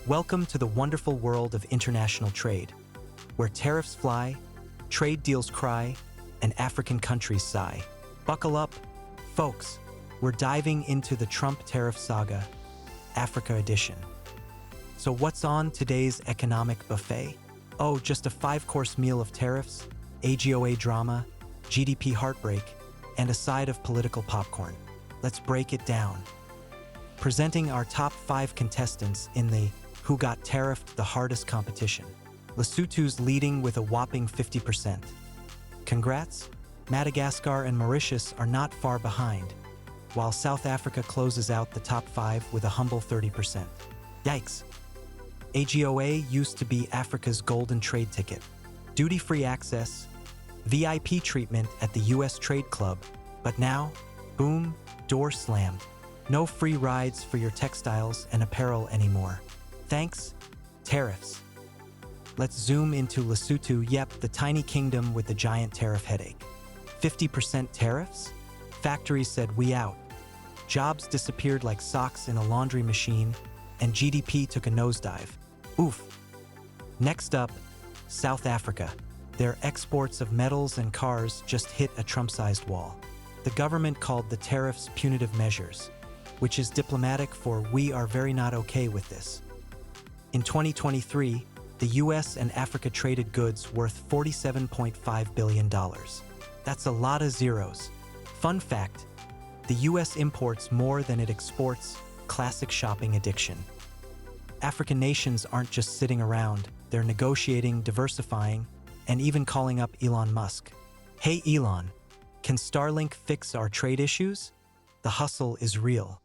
Welcome to the wonderful world of international trade, where tariffs fly, trade deals cry, and African countries sigh. Buckle up, folks. We're diving into the Trump tariff saga, Africa edition. So what's on today's economic buffet? Oh, just a 5-course meal of tariffs, AGOA drama, GDP heartbreak, and a side of political popcorn. Let's break it down. Presenting our top 5 contestants in the Who Got Tariffed the Hardest competition. Lesotho's leading with a whopping 50%. Congrats, Madagascar and Mauritius are not far behind, while South Africa closes out the top 5 with a humble 30%. Yikes! AGOA used to be Africa's golden trade ticket. Duty-free access, VIP treatment at the U.S. Trade Club, but now, boom, door slammed. No free rides for your textiles and apparel anymore. Thanks, tariffs. Let's zoom into Lesotho, the tiny kingdom with the giant tariff headache. 50% tariffs? Factories said we out. Jobs disappeared like socks in a laundry machine, and GDP took a nosedive. Oof. Next up, South Africa. Their exports of metals and cars just hit a Trump-sized wall. The government called the tariffs punitive measures, which is diplomatic for we are very not okay with this. In 2023, the U.S. and Africa traded goods worth $47.5 billion. That's a lot of zeros. Fun fact, the U.S. imports more than it exports. Classic shopping addiction. African nations aren't just sitting around, they're negotiating, diversifying, and even calling up Elon Musk. Hey Elon, can Starlink fix our trade issues? The hustle is real.